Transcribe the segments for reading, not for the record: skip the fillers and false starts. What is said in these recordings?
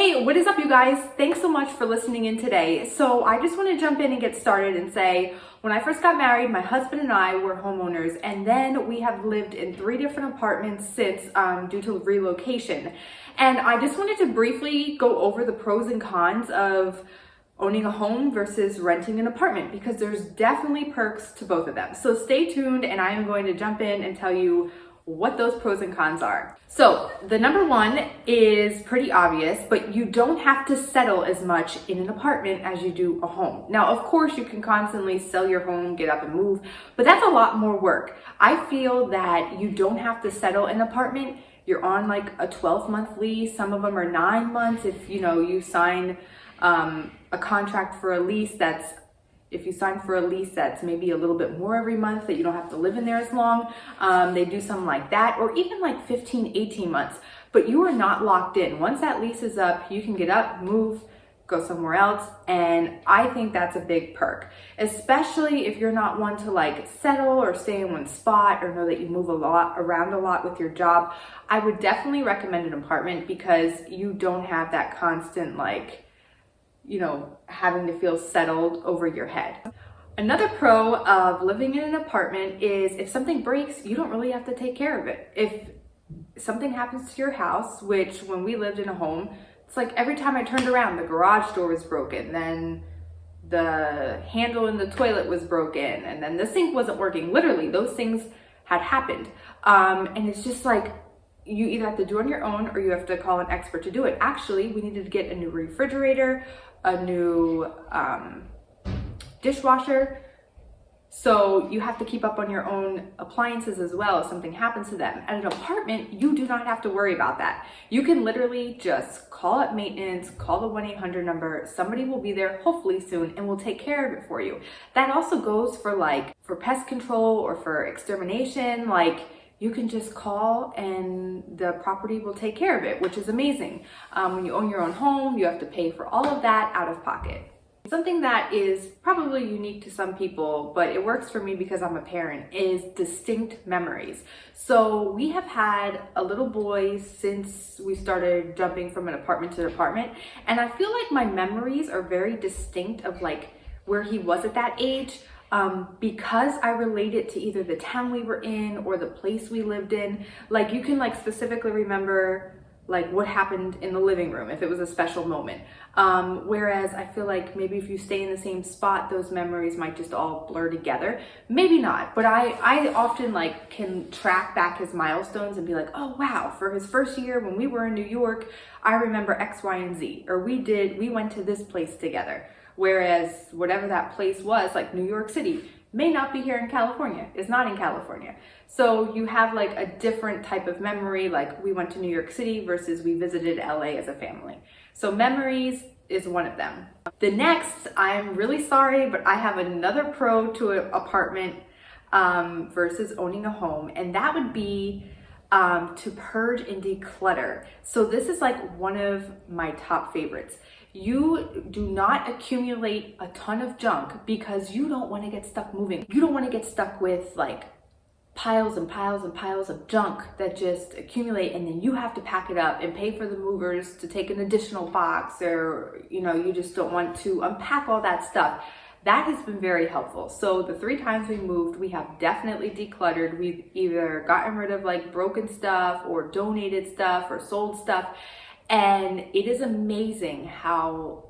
Hey, what is up, you guys? Thanks so much for listening in today. So I just want to jump in and get started and say, when I first got married, my husband and I were homeowners, and then we have lived in 3 different apartments since due to relocation. And I just wanted to briefly go over the pros and cons of owning a home versus renting an apartment, because there's definitely perks to both of them. So stay tuned, and I am going to jump in and tell you what those pros and cons are. So the number one is pretty obvious, but you don't have to settle as much in an apartment as you do a home. Now, of course, you can constantly sell your home, get up and move, but that's a lot more work. I feel that you don't have to settle in an apartment. You're on like a 12-month lease. Some of them are 9 months. If you sign a contract for a lease if you sign for a lease that's maybe a little bit more every month, that you don't have to live in there as long, they do something like that, or even like 15, 18 months, but you are not locked in. Once that lease is up, you can get up, move, go somewhere else, and I think that's a big perk, especially if you're not one to like settle or stay in one spot, or know that you move around a lot with your job. I would definitely recommend an apartment, because you don't have that constant having to feel settled over your head. Another pro of living in an apartment is if something breaks, you don't really have to take care of it. If something happens to your house, which when we lived in a home, it's like every time I turned around, the garage door was broken, then the handle in the toilet was broken, and then the sink wasn't working. Literally, those things had happened. And it's just like, you either have to do it on your own or you have to call an expert to do it. Actually, we needed to get a new refrigerator, a new dishwasher. So you have to keep up on your own appliances as well if something happens to them. At an apartment, you do not have to worry about that. You can literally just call up maintenance, call the 1-800 number. Somebody will be there hopefully soon and will take care of it for you. That also goes for pest control or for extermination. You can just call and the property will take care of it, which is amazing. When you own your own home, you have to pay for all of that out of pocket. Something that is probably unique to some people, but it works for me because I'm a parent, is distinct memories. So we have had a little boy since we started jumping from an apartment to an apartment, and I feel like my memories are very distinct of where he was at that age. Because I relate it to either the town we were in or the place we lived in. You can specifically remember what happened in the living room if it was a special moment. Whereas I feel like maybe if you stay in the same spot, those memories might just all blur together. Maybe not, but I often can track back his milestones and be like, oh wow, for his first year when we were in New York, I remember X, Y, and Z, or we went to this place together. Whereas whatever that place was, like New York City, may not be here in California. It's not in California. So you have a different type of memory, like we went to New York City versus we visited LA as a family. So memories is one of them. The next, I'm really sorry, but I have another pro to an apartment versus owning a home, and that would be to purge and declutter. So this is one of my top favorites. You do not accumulate a ton of junk because you don't want to get stuck moving. You don't want to get stuck with piles and piles and piles of junk that just accumulate, and then you have to pack it up and pay for the movers to take an additional box, or you just don't want to unpack all that stuff. That has been very helpful. So the 3 times we moved, we have definitely decluttered. We've either gotten rid of broken stuff or donated stuff or sold stuff. And it is amazing how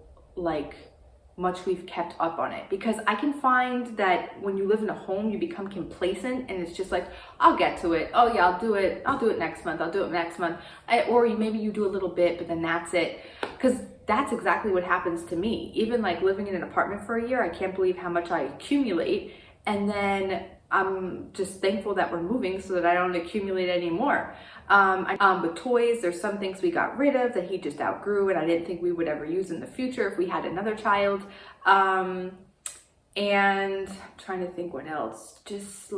much we've kept up on it, because I can find that when you live in a home, you become complacent and it's just I'll get to it. Oh yeah, I'll do it next month. I'll do it next month. Or maybe you do a little bit, but then that's it. Because that's exactly what happens to me. Even living in an apartment for a year, I can't believe how much I accumulate. And then I'm just thankful that we're moving so that I don't accumulate anymore. With toys, there's some things we got rid of that he just outgrew and I didn't think we would ever use in the future if we had another child. And I'm trying to think what else. Just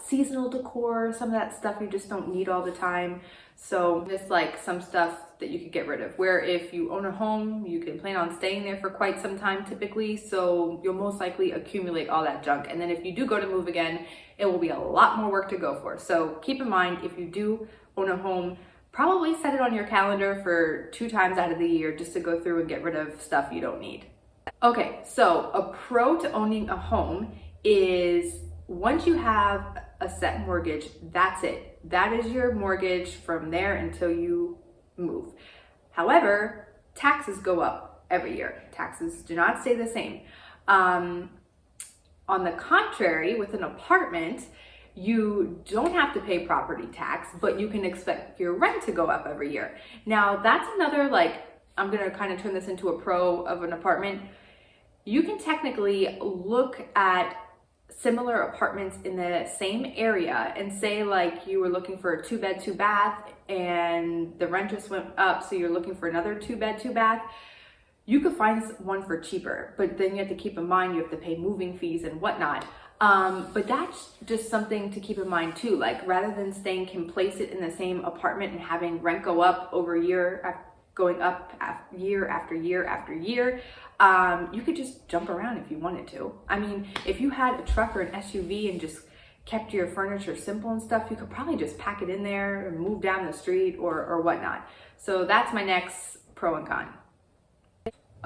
seasonal decor, some of that stuff you just don't need all the time. So just some stuff that you could get rid of, where if you own a home, you can plan on staying there for quite some time typically, so you'll most likely accumulate all that junk. And then if you do go to move again, it will be a lot more work to go for. So keep in mind, if you do own a home, probably set it on your calendar for 2 times out of the year just to go through and get rid of stuff you don't need. Okay, so a pro to owning a home is once you have a set mortgage, that's it. That is your mortgage from there until you move. However, taxes go up every year. Taxes do not stay the same. On the contrary, with an apartment, you don't have to pay property tax, but you can expect your rent to go up every year. Now, that's another, like, I'm gonna kind of turn this into a pro of an apartment. You can technically look at similar apartments in the same area and say, like, you were looking for a 2-bed, 2-bath and the rent just went up, so you're looking for another 2-bed, 2-bath. You could find one for cheaper, but then you have to keep in mind you have to pay moving fees and whatnot. But that's just something to keep in mind too. Like, rather than staying complacent in the same apartment and having rent go up over going up year after year after year, you could just jump around if you wanted to. I mean, if you had a truck or an SUV and just kept your furniture simple and stuff, you could probably just pack it in there and move down the street or whatnot. So that's my next pro and con.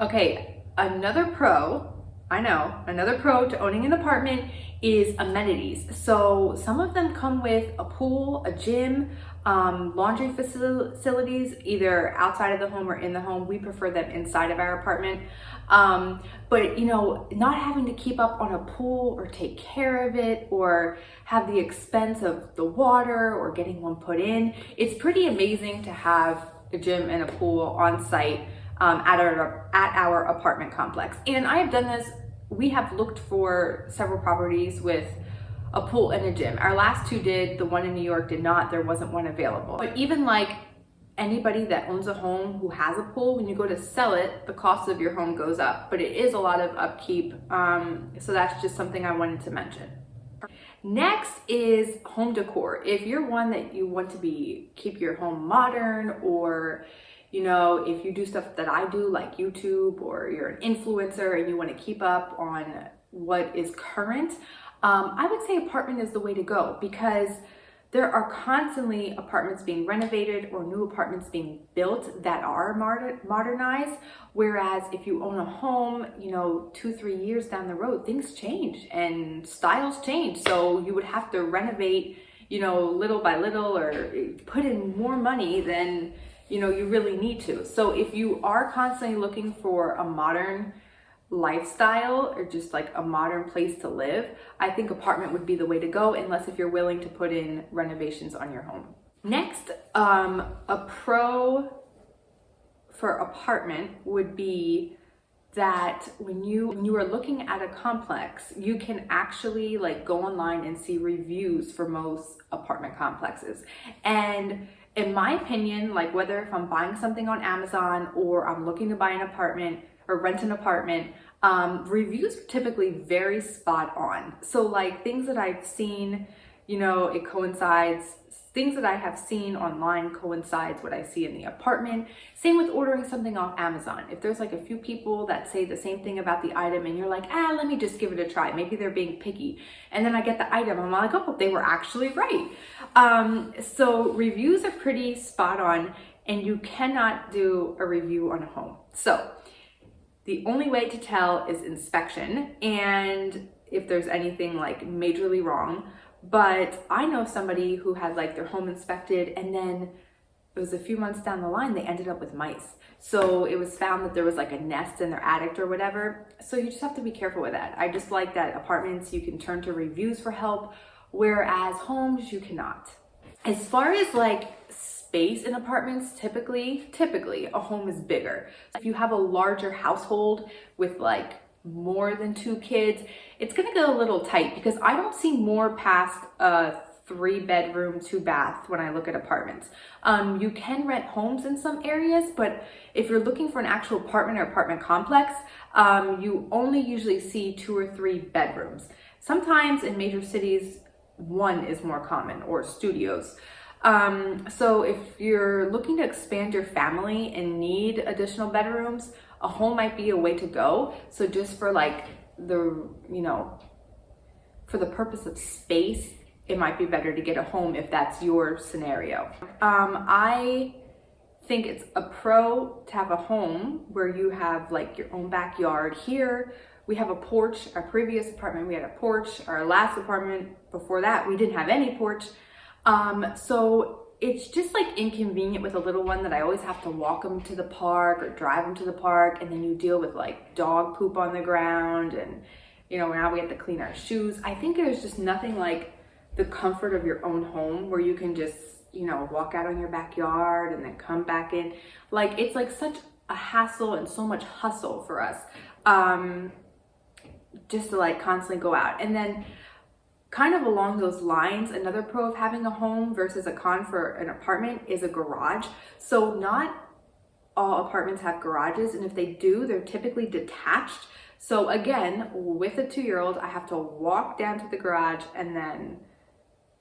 Okay, another pro to owning an apartment is amenities. So some of them come with a pool, a gym, laundry facilities, either outside of the home or in the home. We prefer them inside of our apartment. But you know, not having to keep up on a pool or take care of it or have the expense of the water or getting one put in. It's pretty amazing to have a gym and a pool on site at our apartment complex. And I have done this. We have looked for several properties with a pool and a gym. Our last 2 did, the one in New York did not, there wasn't one available. But even like anybody that owns a home who has a pool, when you go to sell it, the cost of your home goes up, but it is a lot of upkeep. So that's just something I wanted to mention. Next is home decor. If you're one that you want to keep your home modern, or you know, if you do stuff that I do like YouTube, or you're an influencer and you want to keep up on what is current, I would say apartment is the way to go, because there are constantly apartments being renovated or new apartments being built that are modernized. Whereas if you own a home, you know, 2-3 years down the road, things change and styles change. So you would have to renovate, you know, little by little, or put in more money than, you know, you really need to. So if you are constantly looking for a modern lifestyle or just like a modern place to live, I think apartment would be the way to go, unless if you're willing to put in renovations on your home. Next, a pro for apartment would be that when you are looking at a complex, you can actually like go online and see reviews for most apartment complexes. And in my opinion, like whether if I'm buying something on Amazon or I'm looking to buy an apartment or rent an apartment, reviews are typically very spot on. So like things that I've seen, you know, it coincides. Things that I have seen online coincides what I see in the apartment. Same with ordering something off Amazon. If there's like a few people that say the same thing about the item and you're like, let me just give it a try. Maybe they're being picky. And then I get the item, I'm like, oh, they were actually right. So reviews are pretty spot on, and you cannot do a review on a home. So the only way to tell is inspection, and if there's anything like majorly wrong. But I know somebody who had like their home inspected, and then it was a few months down the line, they ended up with mice. So it was found that there was like a nest in their attic or whatever. So you just have to be careful with that. I just like that apartments, you can turn to reviews for help, whereas homes, you cannot. As far as like space in apartments, typically a home is bigger. If you have a larger household with like more than 2 kids, it's gonna get a little tight, because I don't see more past a 3-bedroom, 2-bath when I look at apartments. You can rent homes in some areas, but if you're looking for an actual apartment or apartment complex, you only usually see 2 or 3 bedrooms. Sometimes in major cities, 1 is more common, or studios. So if you're looking to expand your family and need additional bedrooms, a home might be a way to go. So just for like the, you know, for the purpose of space it might be better to get a home if that's your scenario. I think it's a pro to have a home where you have like your own backyard. Here we have a porch. Our previous apartment, we had a porch. Our last apartment before that, we didn't have any porch. So it's just like inconvenient with a little one that I always have to walk them to the park or drive them to the park, and then you deal with like dog poop on the ground, and you know, now we have to clean our shoes. I think there's just nothing like the comfort of your own home where you can just, you know, walk out on your backyard and then come back in. Like, it's like such a hassle and so much hustle for us, just to like constantly go out. And then kind of along those lines, another pro of having a home versus a con for an apartment is a garage. So not all apartments have garages, and if they do, they're typically detached. So again, with a 2-year-old, I have to walk down to the garage and then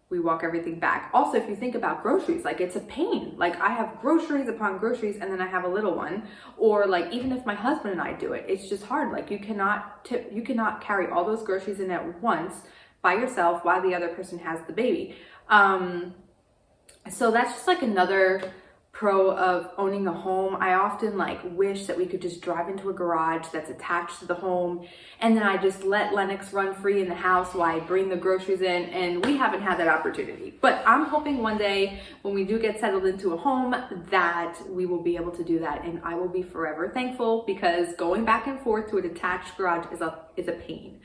we walk everything back. Also, if you think about groceries, like it's a pain. Like I have groceries upon groceries and then I have a little one. Or like even if my husband and I do it, it's just hard. Like you cannot carry all those groceries in at once by yourself while the other person has the baby. So that's just like another pro of owning a home. I often like wish that we could just drive into a garage that's attached to the home, and then I just let Lennix run free in the house while I bring the groceries in, and we haven't had that opportunity. But I'm hoping one day when we do get settled into a home that we will be able to do that, and I will be forever thankful, because going back and forth to a detached garage is a pain.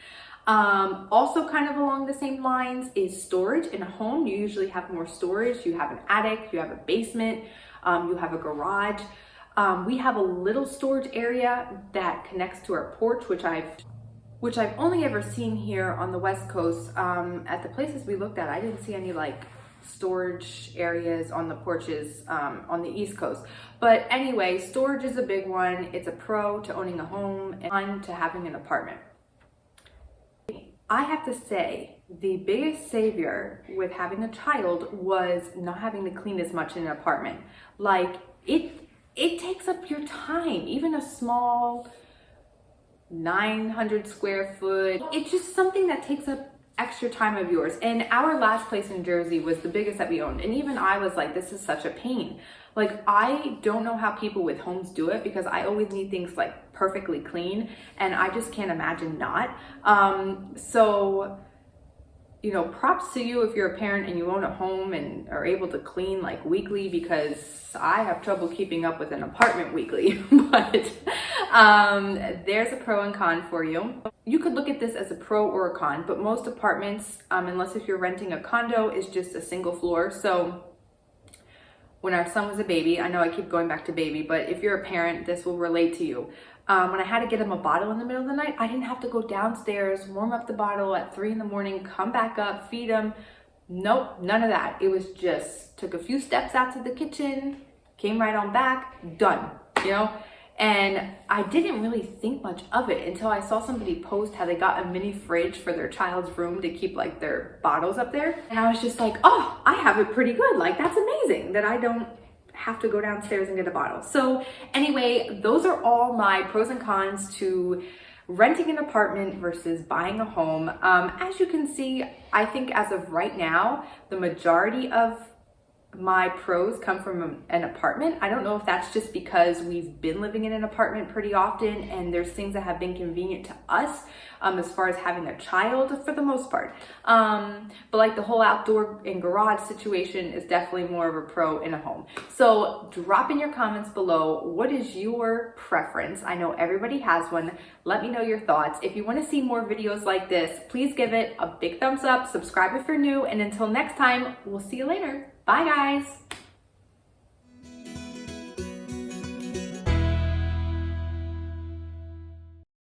Also kind of along the same lines is storage. In a home, you usually have more storage. You have an attic, you have a basement, you have a garage. We have a little storage area that connects to our porch, which I've only ever seen here on the West Coast. At the places we looked at, I didn't see any like storage areas on the porches on the East Coast. But anyway, storage is a big one. It's a pro to owning a home and to having an apartment. I have to say, the biggest savior with having a child was not having to clean as much in an apartment. Like it takes up your time. Even a small 900 square foot, it's just something that takes up extra time of yours. And our last place in Jersey was the biggest that we owned, and even I was like, this is such a pain. Like, I don't know how people with homes do it, because I always need things like perfectly clean, and I just can't imagine not. So, you know, props to you if you're a parent and you own a home and are able to clean like weekly, because I have trouble keeping up with an apartment weekly. But there's a pro and con for you. You could look at this as a pro or a con, but most apartments, unless if you're renting a condo, is just a single floor. So when our son was a baby, I know I keep going back to baby, but if you're a parent, this will relate to you. When I had to get him a bottle in the middle of the night, I didn't have to go downstairs, warm up the bottle at 3 in the morning, come back up, feed him. Nope, none of that. It was just, took a few steps out to the kitchen, came right on back, done, you know? And I didn't really think much of it until I saw somebody post how they got a mini fridge for their child's room to keep like their bottles up there. And I was just like, oh, I have it pretty good. Like, that's amazing that I don't have to go downstairs and get a bottle. So anyway, those are all my pros and cons to renting an apartment versus buying a home. As you can see, I think as of right now, the majority of my pros come from an apartment. I don't know if that's just because we've been living in an apartment pretty often and there's things that have been convenient to us as far as having a child for the most part. But like the whole outdoor and garage situation is definitely more of a pro in a home. So drop in your comments below, what is your preference? I know everybody has one. Let me know your thoughts. If you want to see more videos like this, please give it a big thumbs up, subscribe if you're new, and until next time, we'll see you later. Bye guys.